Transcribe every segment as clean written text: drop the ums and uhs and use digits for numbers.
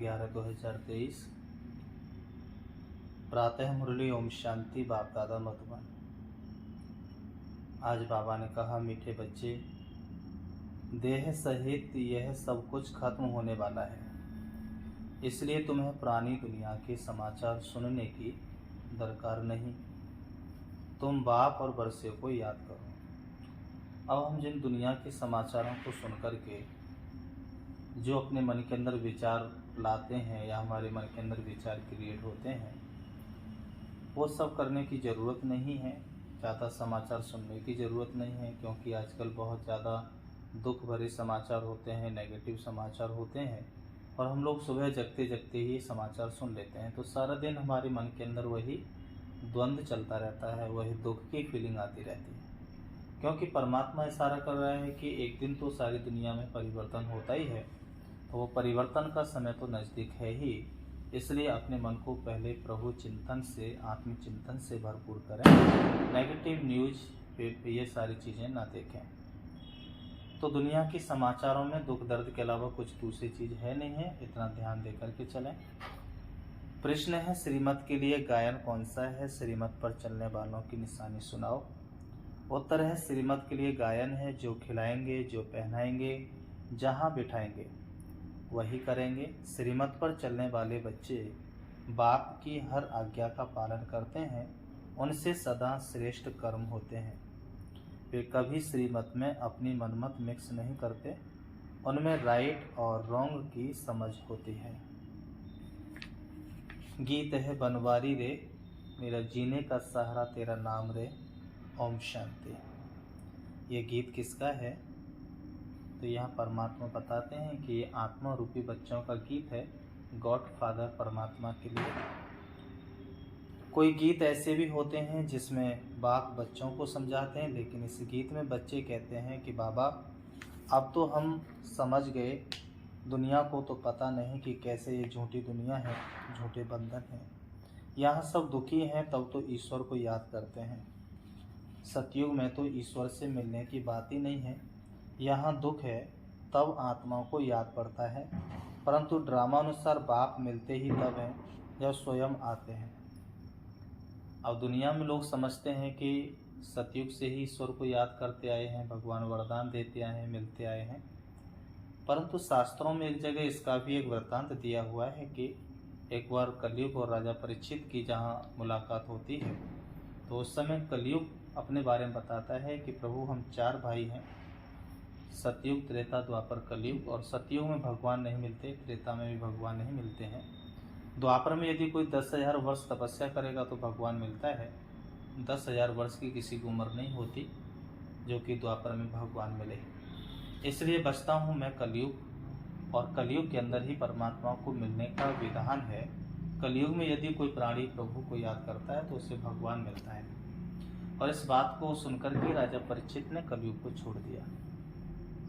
8/11/2023 प्रातः मुरली ओम शांति बाप दादा मधुबन। आज बाबा ने कहा, मीठे बच्चे, देह सहित यह सब कुछ खत्म होने वाला है, इसलिए तुम्हें पुरानी दुनिया के समाचार सुनने की दरकार नहीं। तुम बाप और बरसे को याद करो। अब हम जिन दुनिया के समाचारों को सुनकर के जो अपने मन के अंदर विचार लाते हैं या हमारे मन के अंदर विचार क्रिएट होते हैं, वो सब करने की ज़रूरत नहीं है। ज़्यादा समाचार सुनने की ज़रूरत नहीं है, क्योंकि आजकल बहुत ज़्यादा दुख भरे समाचार होते हैं, नेगेटिव समाचार होते हैं, और हम लोग सुबह जगते जगते ही समाचार सुन लेते हैं, तो सारा दिन हमारे मन के अंदर वही द्वंद्व चलता रहता है, वही दुख की फीलिंग आती रहती है। क्योंकि परमात्मा इशारा कर रहा है कि एक दिन तो सारी दुनिया में परिवर्तन होता ही है, तो वो परिवर्तन का समय तो नज़दीक है ही। इसलिए अपने मन को पहले प्रभु चिंतन से, आत्मचिंतन से भरपूर करें। नेगेटिव न्यूज़ ये सारी चीज़ें ना देखें। तो दुनिया की समाचारों में दुख दर्द के अलावा कुछ दूसरी चीज़ है नहीं है, इतना ध्यान दे करके चलें। प्रश्न है, श्रीमत के लिए गायन कौन सा है? श्रीमत पर चलने वालों की निशानी सुनाओ। उत्तर है, श्रीमत के लिए गायन है, जो खिलाएंगे, जो पहनाएंगे, जहाँ बिठाएंगे वही करेंगे। श्रीमत पर चलने वाले बच्चे बाप की हर आज्ञा का पालन करते हैं, उनसे सदा श्रेष्ठ कर्म होते हैं। वे कभी श्रीमत में अपनी मनमत मिक्स नहीं करते, उनमें राइट और रॉन्ग की समझ होती है। गीत है, बनवारी रे मेरा जीने का सहारा तेरा नाम रे, ओम शांति। ये गीत किसका है? तो यहाँ परमात्मा बताते हैं कि ये आत्मा रूपी बच्चों का गीत है, गॉड फादर परमात्मा के लिए। कोई गीत ऐसे भी होते हैं जिसमें बाप बच्चों को समझाते हैं, लेकिन इस गीत में बच्चे कहते हैं कि बाबा अब तो हम समझ गए, दुनिया को तो पता नहीं कि कैसे ये झूठी दुनिया है, झूठे बंधन हैं, यहाँ सब दुखी हैं, तब तो ईश्वर को याद करते हैं। सतयुग में तो ईश्वर से मिलने की बात ही नहीं है, यहाँ दुख है तब आत्माओं को याद पड़ता है, परंतु ड्रामा अनुसार बाप मिलते ही तब हैं जब स्वयं आते हैं। अब दुनिया में लोग समझते हैं कि सतयुग से ही ईश्वर को याद करते आए हैं, भगवान वरदान देते आए हैं, मिलते आए हैं, परंतु शास्त्रों में एक जगह इसका भी एक वृत्तांत दिया हुआ है कि एक बार कलयुग और राजा परीक्षित की जहाँ मुलाकात होती है, तो उस समय कलयुग अपने बारे में बताता है कि प्रभु हम 4 भाई हैं, सतयुग, त्रेता, द्वापर, कलयुग। और सतयुग में भगवान नहीं मिलते, त्रेता में भी भगवान नहीं मिलते हैं, द्वापर में यदि कोई 10,000 वर्ष तपस्या करेगा तो भगवान मिलता है। 10,000 वर्ष की किसी की उम्र नहीं होती जो कि द्वापर में भगवान मिले। इसलिए बचता हूँ मैं कलयुग, और कलयुग के अंदर ही परमात्मा को मिलने का विधान है। कलयुग में यदि कोई प्राणी प्रभु को याद करता है तो उसे भगवान मिलता है। और इस बात को सुनकर के राजा परीक्षित ने कलयुग को छोड़ दिया।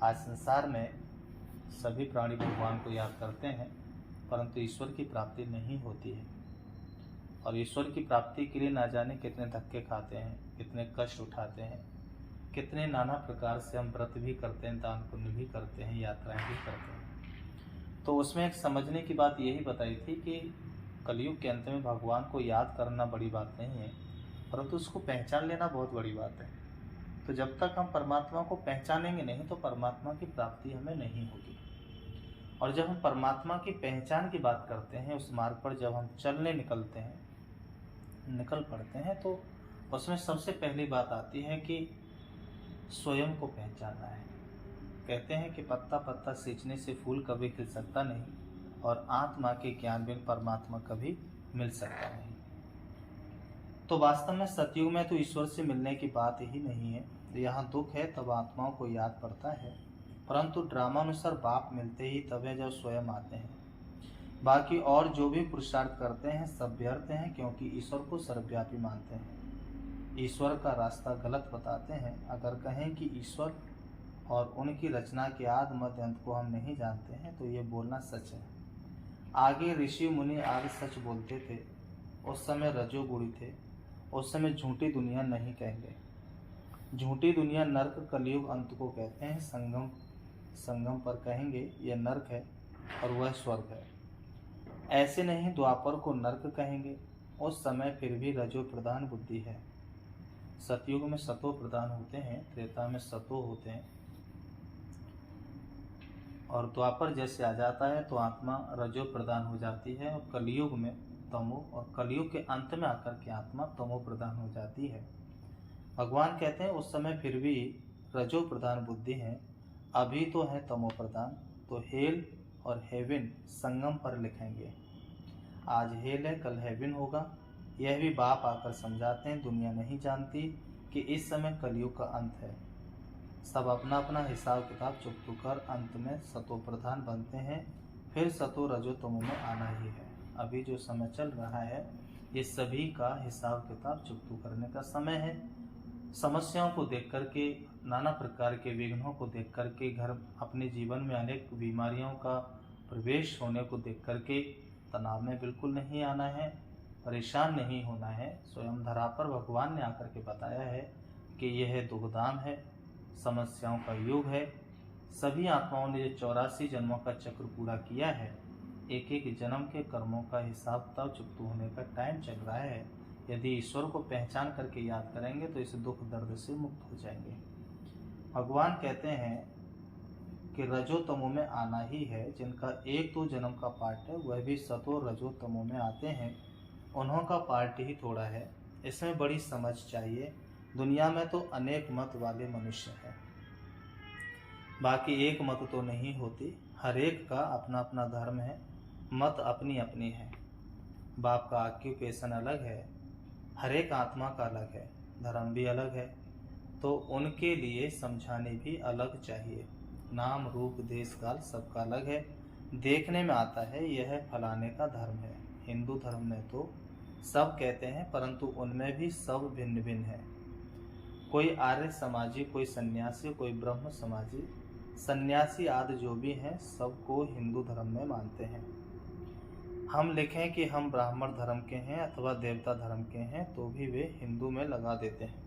आज संसार में सभी प्राणी भगवान को याद करते हैं, परंतु ईश्वर की प्राप्ति नहीं होती है। और ईश्वर की प्राप्ति के लिए ना जाने कितने धक्के खाते हैं, कितने कष्ट उठाते हैं, कितने नाना प्रकार से हम व्रत भी करते हैं, दान पुण्य भी करते हैं, यात्राएं भी करते हैं। तो उसमें एक समझने की बात यही बताई थी कि कलयुग के अंत में भगवान को याद करना बड़ी बात नहीं है, परंतु उसको पहचान लेना बहुत बड़ी बात है। तो जब तक हम परमात्मा को पहचानेंगे नहीं तो परमात्मा की प्राप्ति हमें नहीं होगी। और जब हम परमात्मा की पहचान की बात करते हैं, उस मार्ग पर जब हम चलने निकल पड़ते हैं, तो उसमें सबसे पहली बात आती है कि स्वयं को पहचानना है। कहते हैं कि पत्ता पत्ता सींचने से फूल कभी खिल सकता नहीं, और आत्मा के ज्ञान बिन परमात्मा कभी मिल सकता नहीं। तो वास्तव में सतयुग में तो ईश्वर से मिलने की बात ही नहीं है। तो यहाँ दुख है तब आत्माओं को याद पड़ता है, परंतु ड्रामा अनुसार बाप मिलते ही तब है जब स्वयं आते हैं। बाकी और जो भी पुरुषार्थ करते हैं सब व्यर्थ हैं, क्योंकि ईश्वर को सर्वव्यापी मानते हैं, ईश्वर का रास्ता गलत बताते हैं। अगर कहें कि ईश्वर और उनकी रचना के आदि मध्य अंत को हम नहीं जानते हैं तो ये बोलना सच है। आगे ऋषि मुनि आदि सच बोलते थे, उस समय रजोगुणी थे, उस समय झूठी दुनिया नहीं कहेंगे। झूठी दुनिया नरक कलयुग अंत को कहते हैं। संगम पर कहेंगे यह नरक है और वह स्वर्ग है। ऐसे नहीं द्वापर को नर्क कहेंगे, उस समय फिर भी रजो प्रधान बुद्धि है। सतयुग में सतो प्रधान होते हैं, त्रेता में सतो होते हैं, और द्वापर जैसे आ जाता है तो आत्मा रजो प्रधान हो जाती है, और कलयुग में तमो, और कलयुग के अंत में आकर के आत्मा तमो प्रधान हो जाती है। भगवान कहते हैं उस समय फिर भी रजो प्रधान बुद्धि है, अभी तो है तमो प्रधान। तो हेल और हेविन संगम पर लिखेंगे। आज हेल है, कल हेविन होगा। यह भी बाप आकर समझाते हैं, दुनिया नहीं जानती कि इस समय कलयुग का अंत है। सब अपना अपना हिसाब किताब चुकतू कर अंत में सतो प्रधान बनते हैं, फिर सतो रजो तमो में आना ही है। अभी जो समय चल रहा है ये सभी का हिसाब किताब चुकतू करने का समय है। समस्याओं को देख करके, नाना प्रकार के विघ्नों को देख करके, घर अपने जीवन में अनेक बीमारियों का प्रवेश होने को देख करके तनाव में बिल्कुल नहीं आना है, परेशान नहीं होना है। स्वयं धरा पर भगवान ने आकर के बताया है कि यह दुखधाम है, समस्याओं का युग है। सभी आत्माओं ने जो 84 जन्मों का चक्र पूरा किया है, एक एक जन्म के कर्मों का हिसाब तब चुकता होने का टाइम चल रहा है। यदि ईश्वर को पहचान करके याद करेंगे तो इस दुख दर्द से मुक्त हो जाएंगे। भगवान कहते हैं कि रजो तमो में आना ही है। जिनका 1-2 जन्म का पार्ट है वह भी सतो रजो तमो में आते हैं, उन्हों का पार्ट ही थोड़ा है। इसमें बड़ी समझ चाहिए। दुनिया में तो अनेक मत वाले मनुष्य हैं, बाकी एक मत तो नहीं होती। हर एक का अपना अपना धर्म है, मत अपनी अपनी है। बाप का ऑक्यूपेशन अलग है, हर एक आत्मा का अलग है, धर्म भी अलग है, तो उनके लिए समझाने भी अलग चाहिए। नाम रूप देश काल सबका अलग है। देखने में आता है यह फलाने का धर्म है। हिंदू धर्म में तो सब कहते हैं, परंतु उनमें भी सब भिन्न भिन्न है। कोई आर्य समाजी, कोई सन्यासी, कोई ब्रह्म समाजी, सन्यासी आदि जो भी हैं सबको हिंदू धर्म में मानते हैं। हम लिखें कि हम ब्राह्मण धर्म के हैं अथवा देवता धर्म के हैं तो भी वे हिंदू में लगा देते हैं,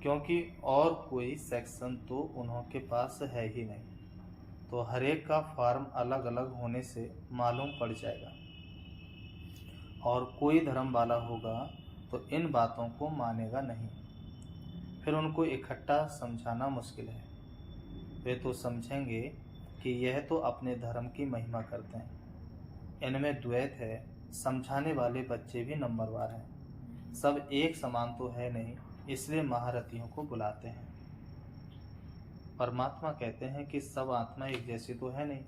क्योंकि और कोई सेक्शन तो उन्हों के पास है ही नहीं। तो हर एक का फॉर्म अलग अलग होने से मालूम पड़ जाएगा। और कोई धर्म वाला होगा तो इन बातों को मानेगा नहीं, फिर उनको इकट्ठा समझाना मुश्किल है। वे तो समझेंगे कि यह तो अपने धर्म की महिमा करते हैं, इनमें द्वैत है। समझाने वाले बच्चे भी नंबरवार हैं। सब एक समान तो है नहीं, इसलिए महारथियों को बुलाते हैं। परमात्मा कहते हैं कि सब आत्मा एक जैसी तो है नहीं,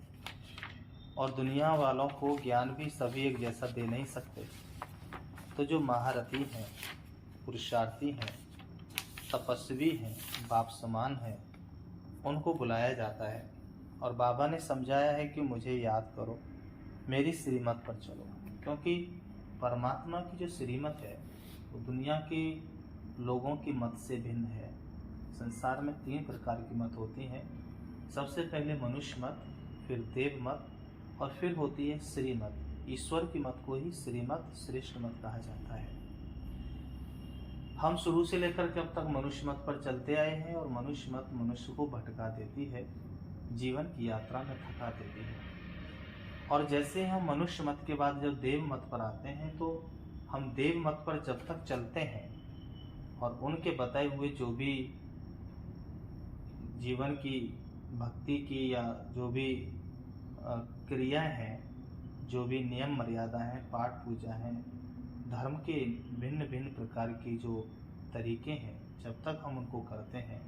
और दुनिया वालों को ज्ञान भी सभी एक जैसा दे नहीं सकते। तो जो महारथी हैं, पुरुषार्थी हैं, तपस्वी हैं, बाप समान हैं, उनको बुलाया जाता है। और बाबा ने समझाया है कि मुझे याद करो, मेरी श्रीमत पर चलो, क्योंकि परमात्मा की जो श्रीमत है वो दुनिया के लोगों की मत से भिन्न है। संसार में 3 प्रकार की मत होती हैं। सबसे पहले मनुष्य मत, फिर देव मत, और फिर होती है श्रीमत। ईश्वर की मत को ही श्रीमत, श्रेष्ठ मत कहा जाता है। हम शुरू से लेकर के अब तक मनुष्य मत पर चलते आए हैं, और मनुष्य मत मनुष्य को भटका देती है, जीवन की यात्रा में थका देती है। और जैसे हम मनुष्य मत के बाद जब देव मत पर आते हैं, तो हम देव मत पर जब तक चलते हैं और उनके बताए हुए जो भी जीवन की भक्ति की या जो भी क्रियाएं हैं, जो भी नियम मर्यादा हैं, पाठ पूजा हैं, धर्म के भिन्न भिन्न प्रकार की जो तरीके हैं, जब तक हम उनको करते हैं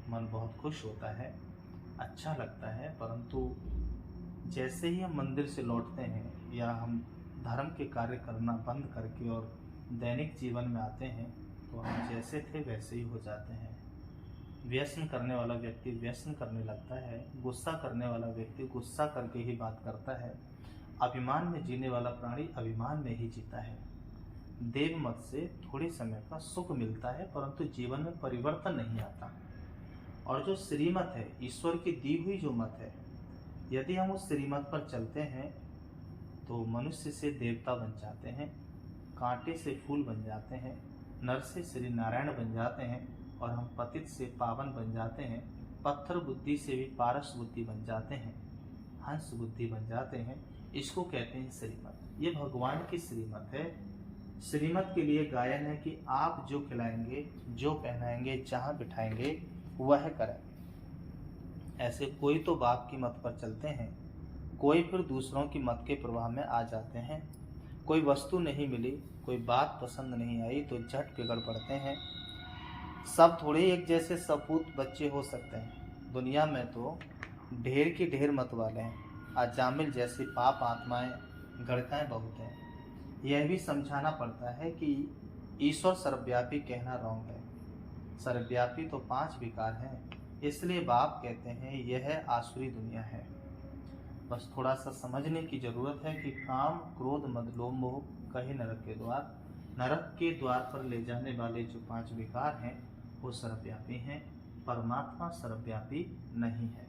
मन बहुत खुश होता है, अच्छा लगता है। परंतु जैसे ही हम मंदिर से लौटते हैं या हम धर्म के कार्य करना बंद करके और दैनिक जीवन में आते हैं, तो हम जैसे थे वैसे ही हो जाते हैं। व्यसन करने वाला व्यक्ति व्यसन करने लगता है, गुस्सा करने वाला व्यक्ति गुस्सा करके ही बात करता है, अभिमान में जीने वाला प्राणी अभिमान में ही जीता है। देव मत से थोड़े समय का सुख मिलता है, परंतु जीवन में परिवर्तन नहीं आता। और जो श्रीमत है, ईश्वर की दी हुई जो मत है, यदि हम उस श्रीमत पर चलते हैं तो मनुष्य से देवता बन जाते हैं, कांटे से फूल बन जाते हैं, नर से श्री नारायण बन जाते हैं, और हम पतित से पावन बन जाते हैं, पत्थर बुद्धि से भी पारस बुद्धि बन जाते हैं, हंस बुद्धि बन जाते हैं। इसको कहते हैं श्रीमत। ये भगवान की श्रीमत है। श्रीमत के लिए गायन है कि आप जो खिलाएंगे, जो पहनाएंगे, जहाँ बिठाएंगे वह करेंगे। ऐसे कोई तो बाप की मत पर चलते हैं, कोई फिर दूसरों की मत के प्रभाव में आ जाते हैं। कोई वस्तु नहीं मिली, कोई बात पसंद नहीं आई तो झट बिगड़ पड़ते हैं। सब थोड़े एक जैसे सपूत बच्चे हो सकते हैं। दुनिया में तो ढेर की ढेर मत वाले हैं। अजामिल जैसी पाप आत्माएं गड़काएं बहुत हैं। यह भी समझाना पड़ता है कि ईश्वर सर्वव्यापी कहना रॉन्ग है। सर्वव्यापी तो 5 विकार हैं, इसलिए बाप कहते हैं यह आसुरी दुनिया है। बस थोड़ा सा समझने की जरूरत है कि काम, क्रोध, मद, लोभ, मोह कहे नरक के द्वार। नरक के द्वार पर ले जाने वाले जो 5 विकार हैं वो सर्वव्यापी हैं। परमात्मा सर्वव्यापी नहीं है।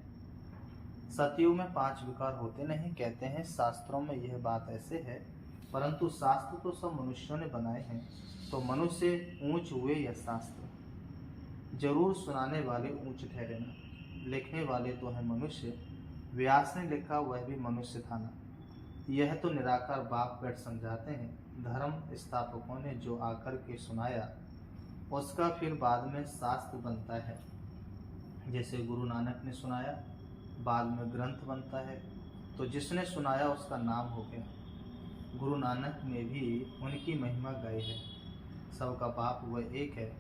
सतयुग में 5 विकार होते नहीं, कहते हैं शास्त्रों में यह बात ऐसे है, परंतु शास्त्र तो सब मनुष्यों ने बनाए हैं, तो मनुष्य ऊंच हुए या शास्त्र। जरूर सुनाने वाले ऊंच ठहरे ना, लिखने वाले तो हैं मनुष्य। व्यास ने लिखा वह भी मनुष्य था ना। यह तो निराकार बाप बैठ समझाते हैं। धर्म स्थापकों ने जो आकर के सुनाया उसका फिर बाद में शास्त्र बनता है। जैसे गुरु नानक ने सुनाया, बाद में ग्रंथ बनता है, तो जिसने सुनाया उसका नाम हो गया। गुरु नानक ने भी उनकी महिमा गाई है। सबका बाप वह एक है।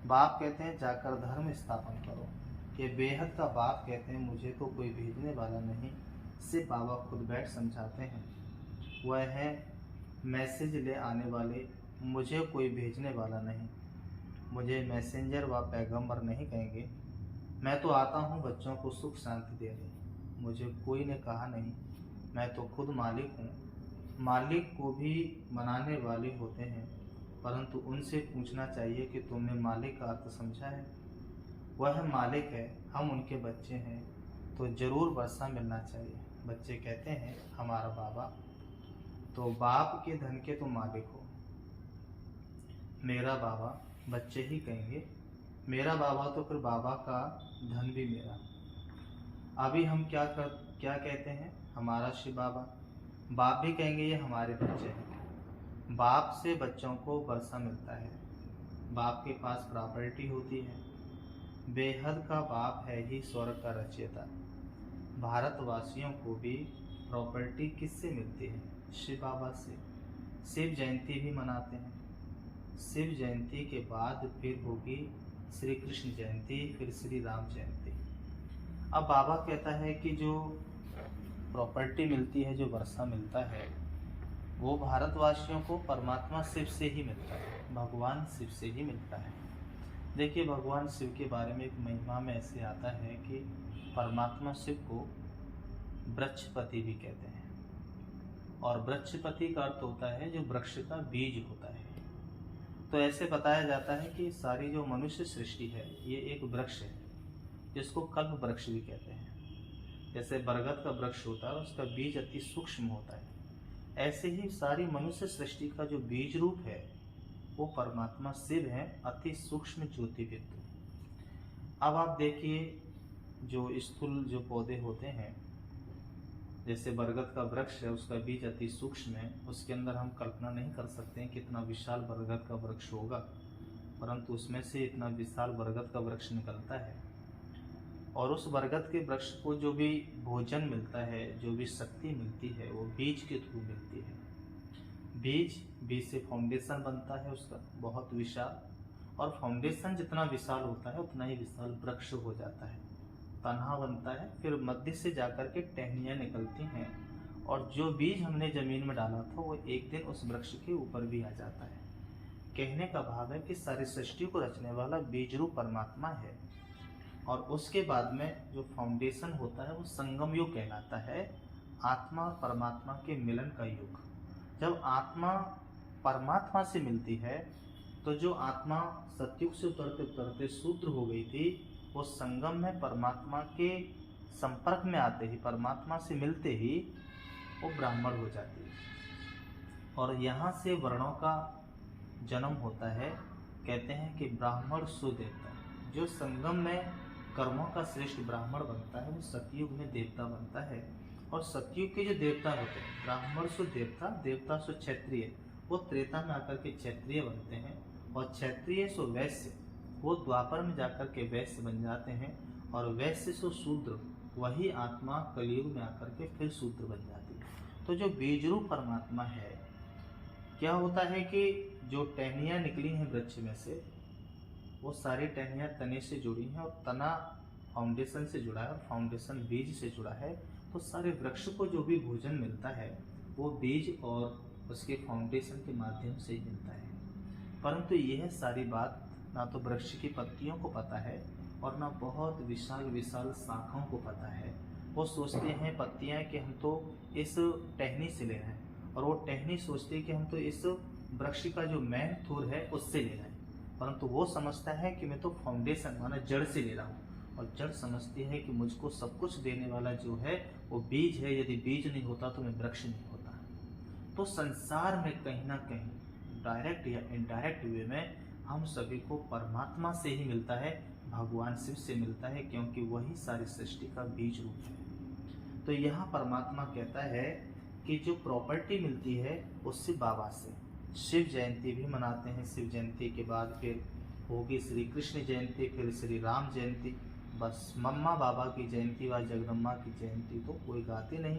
बाप कहते हैं जाकर धर्म स्थापन करो। ये बेहद का बाप कहते हैं मुझे तो कोई भेजने वाला नहीं, सिर्फ बाबा खुद बैठ समझाते हैं। वह है मैसेज ले आने वाले, मुझे कोई भेजने वाला नहीं। मुझे मैसेंजर व पैगंबर नहीं कहेंगे। मैं तो आता हूँ बच्चों को सुख शांति देने। मुझे कोई ने कहा नहीं, मैं तो खुद मालिक हूँ। मालिक को भी मनाने वाले होते हैं, परंतु उनसे पूछना चाहिए कि तुमने मालिक का अर्थ समझा है। वह मालिक है, हम उनके बच्चे हैं, तो जरूर वर्षा मिलना चाहिए। बच्चे कहते हैं हमारा बाबा, तो बाप के धन के तुम मालिक हो। मेरा बाबा, बच्चे ही कहेंगे मेरा बाबा, तो फिर बाबा का धन भी मेरा। अभी हम क्या कहते हैं, हमारा शिव बाबा। बाप भी कहेंगे ये हमारे बच्चे हैं। बाप से बच्चों को वर्षा मिलता है। बाप के पास प्रॉपर्टी होती है। बेहद का बाप है ही स्वर्ग का रचयिता। भारतवासियों को भी प्रॉपर्टी किससे मिलती है? शिव बाबा से। शिव जयंती भी मनाते हैं। शिव जयंती के बाद फिर होगी श्री कृष्ण जयंती, फिर श्री राम जयंती। अब बाबा कहता है कि जो प्रॉपर्टी मिलती है, जो वर्षा मिलता है, वो भारतवासियों को परमात्मा शिव से ही मिलता है, भगवान शिव से ही मिलता है। देखिए, भगवान शिव के बारे में एक महिमा में ऐसे आता है कि परमात्मा शिव को वृक्षपति भी कहते हैं। और वृक्षपति का अर्थ होता है जो वृक्ष का बीज होता है। तो ऐसे बताया जाता है कि सारी जो मनुष्य सृष्टि है ये एक वृक्ष है, जिसको कल्प वृक्ष भी कहते हैं। जैसे बरगद का वृक्ष होता है, उसका बीज अति सूक्ष्म होता है, ऐसे ही सारी मनुष्य सृष्टि का जो बीज रूप है वो परमात्मा शिव है, अति सूक्ष्म ज्योति बिंदु। अब आप देखिए, जो स्थूल जो पौधे होते हैं, जैसे बरगद का वृक्ष है, उसका बीज अति सूक्ष्म है, उसके अंदर हम कल्पना नहीं कर सकते हैं कितना विशाल बरगद का वृक्ष होगा, परंतु उसमें से इतना विशाल बरगद का वृक्ष निकलता है। और उस बरगद के वृक्ष को जो भी भोजन मिलता है, जो भी शक्ति मिलती है, वो बीज के थ्रू मिलती है। बीज से फाउंडेशन बनता है उसका बहुत विशाल, और फाउंडेशन जितना विशाल होता है उतना ही विशाल वृक्ष हो जाता है, तना बनता है, फिर मध्य से जाकर के टहनियाँ निकलती हैं, और जो बीज हमने जमीन में डाला था वो एक दिन उस वृक्ष के ऊपर भी आ जाता है। कहने का भाव है कि सारी सृष्टि को रचने वाला बीज रूप परमात्मा है, और उसके बाद में जो फाउंडेशन होता है वो संगम युग कहलाता है, आत्मा और परमात्मा के मिलन का युग। जब आत्मा परमात्मा से मिलती है तो जो आत्मा सतयुग से उतरते उतरते शूद्र हो गई थी, वो संगम में परमात्मा के संपर्क में आते ही, परमात्मा से मिलते ही वो ब्राह्मण हो जाती है। और यहाँ से वर्णों का जन्म होता है। कहते हैं कि ब्राह्मण सुदेवता, जो संगम में कर्मों का श्रेष्ठ ब्राह्मण बनता है वो सतयुग में देवता बनता है, और सतयुग के जो देवता होते हैं, ब्राह्मण सो देवता, देवता सो क्षत्रिय, वो त्रेता में आकर के क्षत्रिय बनते हैं, और क्षत्रिय सो वैश्य, वो द्वापर में जाकर के वैश्य बन जाते हैं, और वैश्य सो शूद्र, वही आत्मा कलयुग में आकर के फिर शूद्र बन जाती है। तो जो बीज रूप परमात्मा है, क्या होता है कि जो टहनियाँ निकली हैं वृक्ष में से, वो सारी टहनियाँ तने से जुड़ी हैं, और तना फाउंडेशन से जुड़ा है, और फाउंडेशन बीज से जुड़ा है। तो सारे वृक्ष को जो भी भोजन मिलता है वो बीज और उसके फाउंडेशन के माध्यम से ही मिलता है। परंतु यह सारी बात ना तो वृक्ष की पत्तियों को पता है और ना बहुत विशाल विशाल शाखाओं को पता है। वो सोचते हैं पत्तियां कि हम तो इस टहनी से ले रहे हैं, और वो टहनी सोचती है कि हम तो इस वृक्ष का जो मेन थूर है उससे ले रहे हैं। परंतु वो समझता है कि मैं तो फाउंडेशन माना जड़ से ले रहा हूँ, और जड़ समझती है कि मुझको सब कुछ देने वाला जो है वो बीज है, यदि बीज नहीं होता तो मैं वृक्ष नहीं होता। तो संसार में कहीं ना कहीं डायरेक्ट या इनडायरेक्ट वे में हम सभी को परमात्मा से ही मिलता है, भगवान शिव से मिलता है, क्योंकि वही सारी सृष्टि का बीज रूप है। तो यहाँ परमात्मा कहता है कि जो प्रॉपर्टी मिलती है उससे बाबा से। शिव जयंती भी मनाते हैं, शिव जयंती के बाद फिर होगी श्री कृष्ण जयंती, फिर श्री राम जयंती। बस मम्मा बाबा की जयंती व जगदम्बा की जयंती तो कोई गाती नहीं।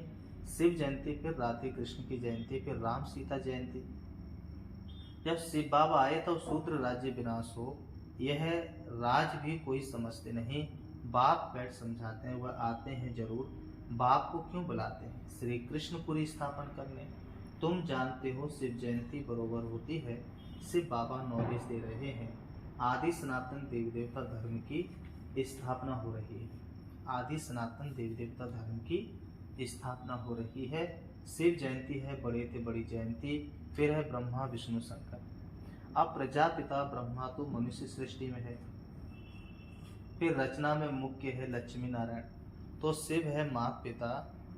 शिव जयंती, फिर राधे कृष्ण की जयंती, फिर राम सीता जयंती। जब शिव बाबा आए तो शूद्र राज्य विनाश हो, यह राज भी कोई समझते नहीं। बाप बैठ समझाते हैं, वह आते हैं जरूर। बाप को क्यों बुलाते हैं? श्री कृष्णपुरी स्थापन करने। तुम जानते हो शिव जयंती बरोबर होती है, शिव बाबा नॉलेज दे रहे हैं। आदि सनातन देवी देवता धर्म की स्थापना हो रही है। आदि सनातन देवी देवता धर्म की स्थापना हो रही है। शिव जयंती है बड़े से बड़ी जयंती, फिर है ब्रह्मा विष्णु शंकर। अब प्रजापिता ब्रह्मा तो मनुष्य सृष्टि में है, फिर रचना में मुख्य है लक्ष्मी नारायण। तो शिव है माता पिता,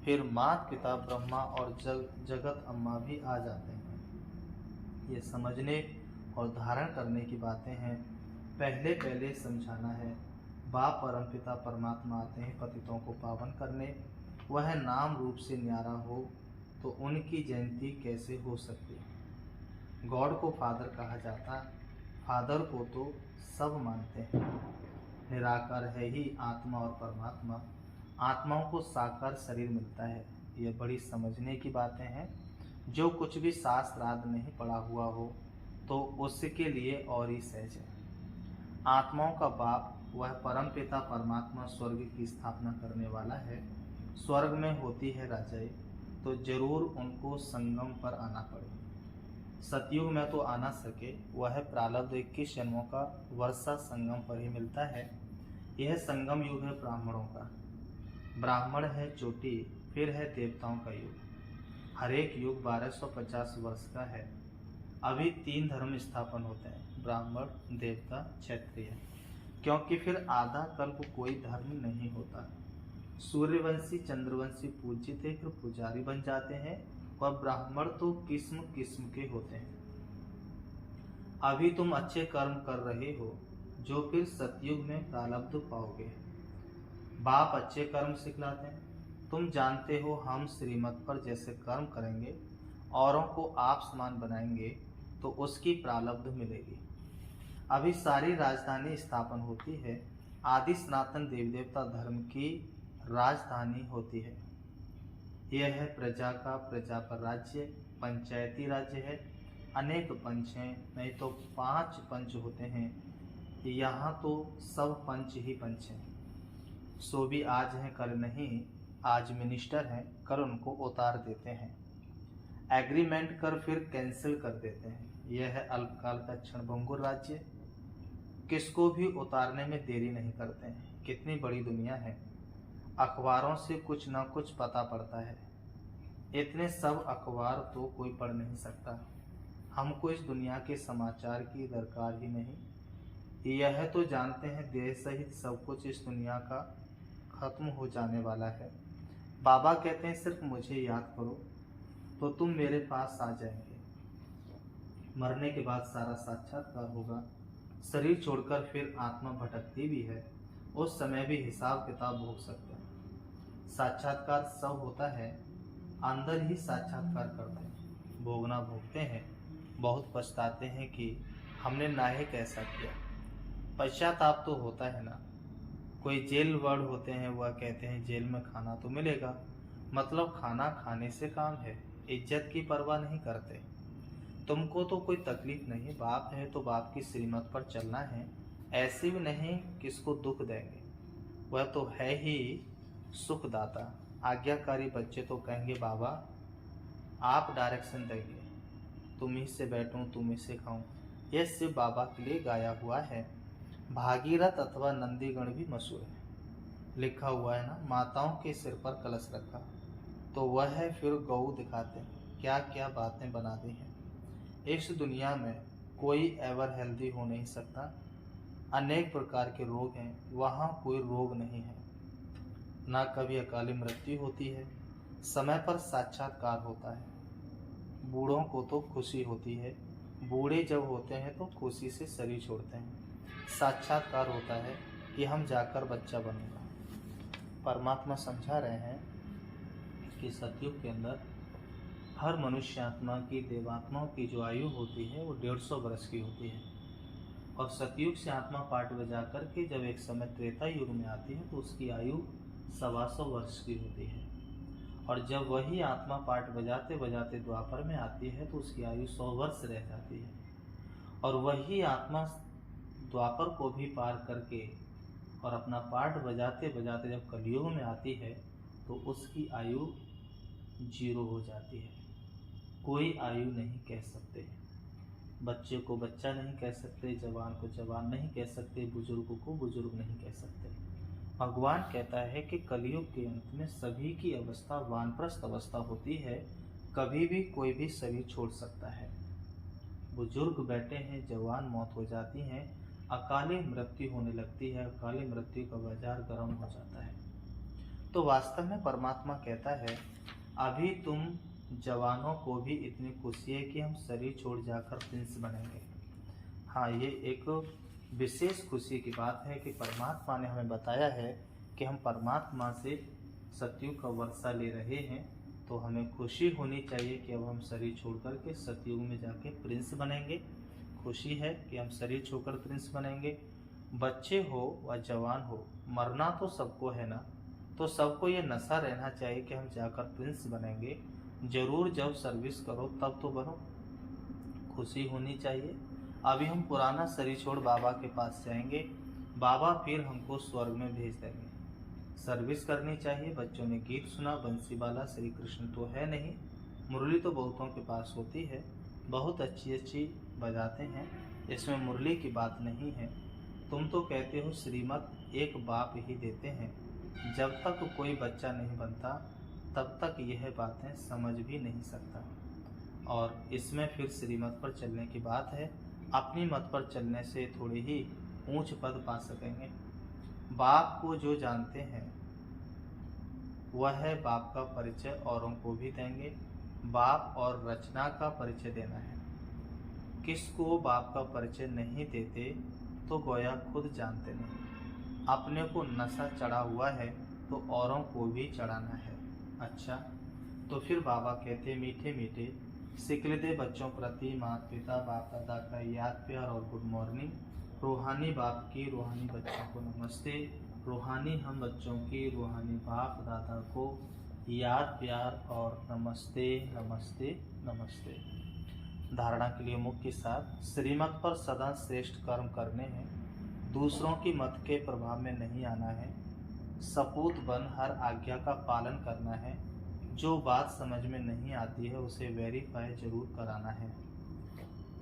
फिर माता पिता ब्रह्मा और जगत अम्मा भी आ जाते हैं। ये समझने और धारण करने की बातें हैं। पहले पहले समझाना है। बाप परमपिता परमात्मा आते हैं पतितों को पावन करने। वह नाम रूप से न्यारा हो तो उनकी जयंती कैसे हो सकती है? गॉड को फादर कहा जाता, फादर को तो सब मानते हैं। निराकार है ही आत्मा और परमात्मा। आत्माओं को साकार शरीर मिलता है। ये बड़ी समझने की बातें हैं। जो कुछ भी शास्त्रार्थ नहीं पढ़ा हुआ हो तो उसके लिए और ही सहज है। आत्माओं का बाप वह परम पिता परमात्मा स्वर्ग की स्थापना करने वाला है। स्वर्ग में होती है राजाई, तो जरूर उनको संगम पर आना पड़े। सतयुग में तो आ ना सके, वह प्रारब्ध 21 जन्मों का वर्षा संगम पर ही मिलता है। यह संगम युग है ब्राह्मणों का। ब्राह्मण है चोटी, फिर है देवताओं का युग। हर एक युग 1250 वर्ष का है। अभी 3 धर्म स्थापन होते हैं, ब्राह्मण, देवता, क्षत्रिय, क्योंकि फिर आधा कल्प कोई धर्म नहीं होता। सूर्यवंशी चंद्रवंशी पूजित थे, फिर पुजारी बन जाते हैं, और ब्राह्मण तो किस्म किस्म के होते हैं। अभी तुम अच्छे कर्म कर रहे हो जो फिर सतयुग में प्रारब्ध पाओगे। बाप अच्छे कर्म सिखलाते हैं। तुम जानते हो हम श्रीमत पर जैसे कर्म करेंगे, औरों को आप समान बनाएंगे तो उसकी प्रारब्ध मिलेगी। अभी सारी राजधानी स्थापन होती है। आदि सनातन देवी देवता धर्म की राजधानी होती है। यह है प्रजा का प्रजा पर राज्य, पंचायती राज्य है। अनेक पंच हैं, नहीं तो 5 पंच होते हैं। यहाँ तो सब पंच ही पंच हैं। सो भी आज हैं कल नहीं, आज मिनिस्टर हैं कल उनको उतार देते हैं। एग्रीमेंट कर फिर कैंसिल कर देते हैं। यह है अल्पकाल का क्षणभंगुर राज्य। किसको भी उतारने में देरी नहीं करते हैं। कितनी बड़ी दुनिया है। अखबारों से कुछ ना कुछ पता पड़ता है। इतने सब अखबार तो कोई पढ़ नहीं सकता। हमको इस दुनिया के समाचार की दरकार ही नहीं। यह तो जानते हैं देश सहित सब कुछ इस दुनिया का खत्म हो जाने वाला है। बाबा कहते हैं सिर्फ मुझे याद करो तो तुम मेरे पास आ जाएंगे। मरने के बाद सारा साक्षात्कार होगा। शरीर छोड़कर फिर आत्मा भटकती भी है, उस समय भी हिसाब किताब भोग सकते हैं। साक्षात्कार सब होता है, अंदर ही साक्षात्कार करते हैं, भोगना भोगते हैं, बहुत पछताते हैं कि हमने नायक ऐसा किया। पश्चाताप तो होता है ना। कोई जेल वर्ड होते हैं, वह कहते हैं जेल में खाना तो मिलेगा, मतलब खाना खाने से काम है, इज्जत की परवाह नहीं करते। तुमको तो कोई तकलीफ नहीं, बाप है तो बाप की श्रीमत पर चलना है, ऐसे भी नहीं किसको दुख देंगे, वह तो है ही सुखदाता। आज्ञाकारी बच्चे तो कहेंगे बाबा आप डायरेक्शन देंगे, तुम ही से बैठूं तुम ही से खाऊं। यह सिर्फ बाबा के लिए गाया हुआ है। भागीरथ अथवा नंदीगण भी मशहूर है। लिखा हुआ है ना, माताओं के सिर पर कलश रखा, तो वह है फिर गऊ दिखाते हैं, क्या क्या बातें बना दी हैं। इस दुनिया में कोई एवर हेल्दी हो नहीं सकता, अनेक प्रकार के रोग हैं, वहाँ कोई रोग नहीं है। ना कभी अकाली मृत्यु होती है, समय पर साक्षात्कार होता है। बूढ़ों को तो खुशी होती है, बूढ़े जब होते हैं तो खुशी से शरीर छोड़ते हैं। साक्षात्कार होता है कि हम जाकर बच्चा बनूंगा। परमात्मा समझा रहे हैं कि सतयुग के अंदर हर मनुष्य आत्मा की, देवात्माओं की जो आयु होती है वो 150 वर्ष की होती है, और सतयुग से आत्मा पाठ बजा करके जब एक समय त्रेता युग में आती है तो उसकी आयु 125 वर्ष की होती है, और जब वही आत्मा पाठ बजाते बजाते द्वापर में आती है तो उसकी आयु 100 वर्ष रह जाती है, और वही आत्मा द्वापर को भी पार करके और अपना पाठ बजाते बजाते जब कलयुग में आती है तो उसकी आयु 0 हो जाती है। कोई आयु नहीं कह सकते, बच्चे को बच्चा नहीं कह सकते, जवान को जवान नहीं कह सकते, बुजुर्ग को बुजुर्ग नहीं कह सकते। भगवान कहता है कि कलयुग के अंत में सभी की अवस्था वानप्रस्थ अवस्था होती है, कभी भी कोई भी शरीर छोड़ सकता है। बुजुर्ग बैठे हैं, जवान मौत हो जाती है, अकाली मृत्यु होने लगती है, अकाली मृत्यु का बाजार गर्म हो जाता है। तो वास्तव में परमात्मा कहता है अभी तुम जवानों को भी इतनी खुशी है कि हम शरीर छोड़ जाकर प्रिंस बनेंगे। हाँ, ये एक विशेष खुशी की बात है कि परमात्मा ने हमें बताया है कि हम परमात्मा से सतयुग का वर्षा ले रहे हैं, तो हमें खुशी होनी चाहिए कि अब हम शरीर छोड़ कर के सतयुग में जाके प्रिंस बनेंगे। खुशी है कि हम शरीर छोड़कर प्रिंस बनेंगे। बच्चे हो व जवान हो, मरना तो सबको है ना, तो सबको ये नशा रहना चाहिए कि हम जाकर प्रिंस बनेंगे। जरूर जब सर्विस करो तब तो बनो, खुशी होनी चाहिए। अभी हम पुराना शरीर छोड़ बाबा के पास जाएंगे, बाबा फिर हमको स्वर्ग में भेज देंगे। सर्विस करनी चाहिए। बच्चों ने गीत सुना, बंसीवाला श्री कृष्ण तो है नहीं, मुरली तो बहुतों के पास होती है, बहुत अच्छी अच्छी बजाते हैं, इसमें मुरली की बात नहीं है। तुम तो कहते हो श्रीमत एक बाप ही देते हैं, जब तक कोई बच्चा नहीं बनता तब तक यह बातें समझ भी नहीं सकता। और इसमें फिर श्रीमत पर चलने की बात है, अपनी मत पर चलने से थोड़ी ही ऊंच पद पा सकेंगे। बाप को जो जानते हैं वह है बाप का परिचय औरों को भी देंगे। बाप और रचना का परिचय देना है। किसको बाप का परिचय नहीं देते तो गोया खुद जानते नहीं। अपने को नशा चढ़ा हुआ है तो औरों को भी चढ़ाना है। अच्छा, तो फिर बाबा कहते मीठे मीठे सिकल दे बच्चों प्रति माता पिता बाप दादा का याद प्यार और गुड मॉर्निंग। रूहानी बाप की रूहानी बच्चों को नमस्ते, रूहानी हम बच्चों की रूहानी बाप दादा को याद प्यार और नमस्ते नमस्ते नमस्ते। धारणा के लिए मुख्य साथ, श्रीमत पर सदा श्रेष्ठ कर्म करने हैं, दूसरों की मत के प्रभाव में नहीं आना है, सपूत बन हर आज्ञा का पालन करना है, जो बात समझ में नहीं आती है उसे वेरीफाई जरूर कराना है,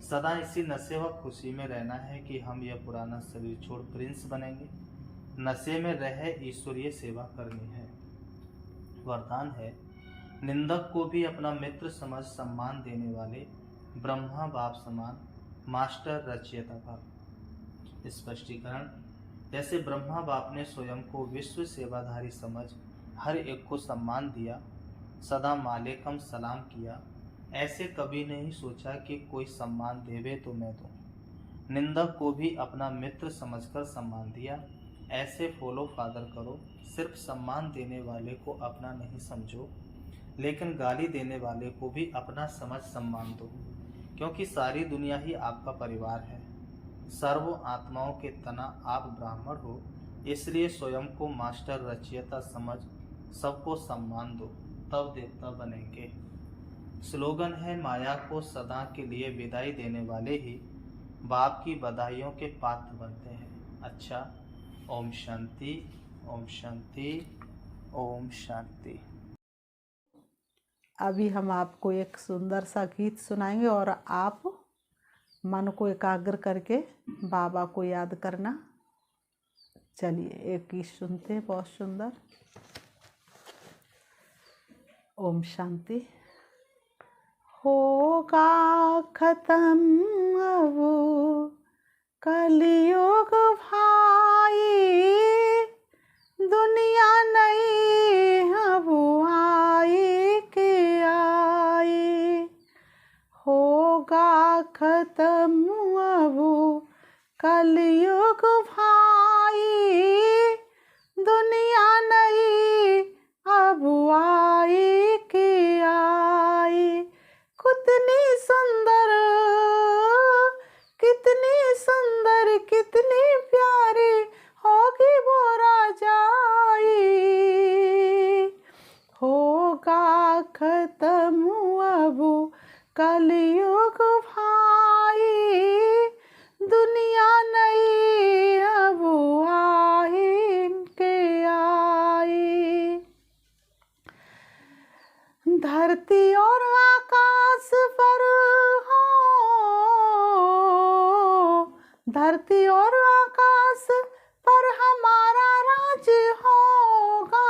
सदा इसी नशे व खुशी में रहना है कि हम यह पुराना शरीर छोड़ प्रिंस बनेंगे, नशे में रह ईश्वरीय सेवा करनी है। वरदान है, निंदक को भी अपना मित्र समझ सम्मान देने वाले ब्रह्मा बाप समान मास्टर रचयिता बाप। स्पष्टीकरण, जैसे ब्रह्मा बाप ने स्वयं को विश्व सेवाधारी समझ हर एक को सम्मान दिया, सदा मालेकम सलाम किया, ऐसे कभी नहीं सोचा कि कोई सम्मान देवे तो मैं दूं। निंदक को भी अपना मित्र समझकर सम्मान दिया, ऐसे फॉलो फादर करो। सिर्फ सम्मान देने वाले को अपना नहीं समझो, लेकिन गाली देने वाले को भी अपना समझ सम्मान दो, क्योंकि सारी दुनिया ही आपका परिवार है। सर्व आत्माओं के तना आप ब्राह्मण हो, इसलिए स्वयं को मास्टर रचयिता समझ सबको सम्मान दो, तब देवता बनेंगे। स्लोगन है, माया को सदा के लिए विदाई देने वाले ही बाप की बधाइयों के पात्र बनते हैं। अच्छा, ओम शांति, ओम शांति, ओम शांति। अभी हम आपको एक सुंदर सा गीत सुनाएंगे और आप मन को एकाग्र करके बाबा को याद करना। चलिए एक गीत सुनते हैं, बहुत सुंदर। ओम शांति। होगा खत्म अब कलयुग भाई, दुनिया नहीं अब आई के आई। होगा खत्म अब कलयुग भाई, दुनिया नहीं अब आई के आई। कितनी सुंदर, कितनी सुंदर, कितनी प्यारी होगी वो राजाई। होगा खत्म अब कलयुग भाई, दुनिया नहीं अब आई के आई। धरती और आकाश पर हो, धरती और आकाश पर हमारा राज होगा।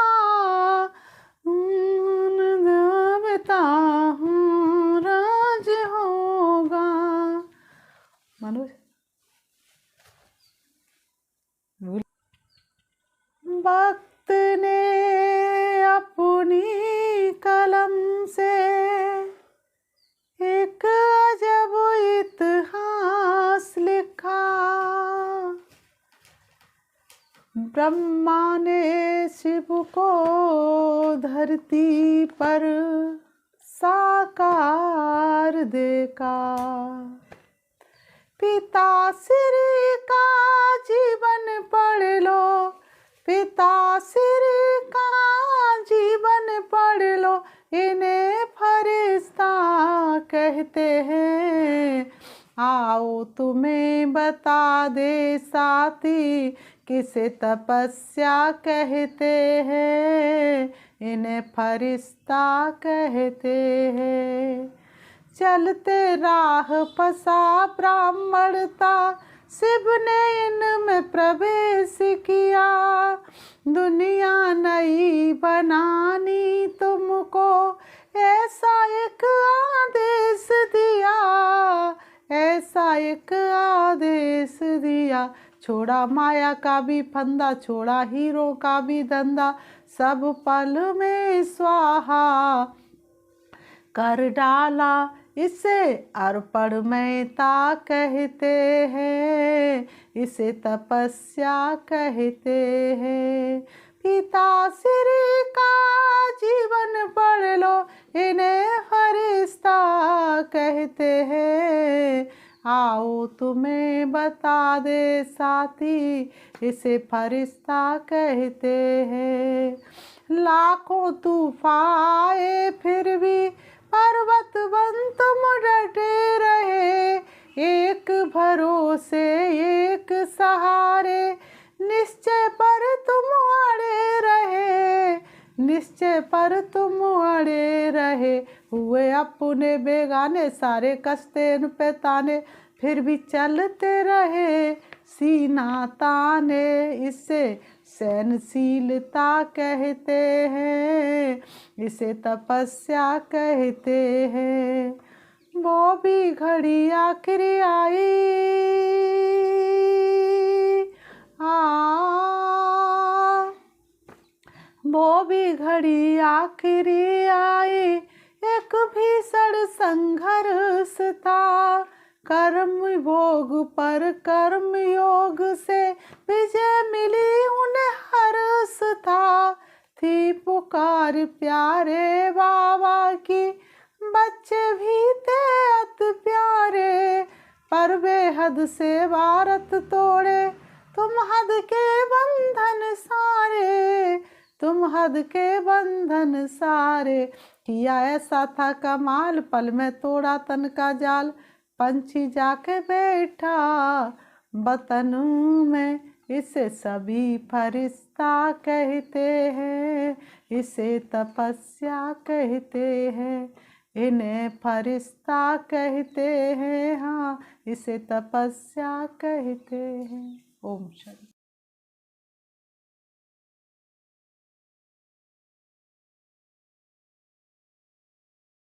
देवता हूँ राज होगा। मनोज वक्त ने अपनी कलम से एक अजब इतिहास लिखा। ब्रह्मा ने शिव को धरती पर साकार देखा। पिता श्री का जीवन पढ़ लो, पिता श्री का जीवन पढ़ लो, इन्हें फरिश्ता कहते हैं। आओ तुम्हें बता दे साथी, किसे तपस्या कहते हैं, इन्हें फरिश्ता कहते हैं। चलते राह पसा ब्राह्मणता, शिव ने इनमें प्रवेश किया। दुनिया नई बनानी तुमको, ऐसा एक आदेश दिया, ऐसा एक आदेश दिया। छोड़ा माया का भी फंदा, छोड़ा हीरो का भी धंधा, सब पल में स्वाहा कर डाला। इसे अर्पण मेहता कहते हैं, इसे तपस्या कहते हैं। पिता श्री का जीवन पढ़ लो, इन्हें फरिश्ता कहते हैं। आओ तुम्हें बता दे साथी, इसे फरिश्ता कहते हैं। लाखों तूफान आए फिर भी पर्वत बन तुम डटे रहे। एक भरोसे एक सहारे, निश्चय पर तुम अड़े रहे, निश्चय पर तुम अड़े रहे। हुए अपने बेगाने, सारे कष्टे इन पे ताने, फिर भी चलते रहे सीना ताने। इसे सहनशीलता कहते हैं, इसे तपस्या कहते हैं। वो भी घड़ी आखिरी आई, वो भी घड़ी आखिरी आई। एक भीषण संघर्ष था, कर्म भोग पर कर्म योग से विजय मिली थी पुकार प्यारे बाबा की, बच्चे भी थे अति प्यारे, पर बेहद से भारत तोड़े तुम हद के बंधन सारे, तुम हद के बंधन सारे। किया ऐसा था कमाल, पल में तोड़ा तन का जाल, पंछी जाके बैठा वतन में, इसे सभी फरिश्ता कहते हैं, इसे तपस्या कहते हैं, इन्हें फरिश्ता कहते हैं, हाँ इसे तपस्या कहते हैं। ओम शांति।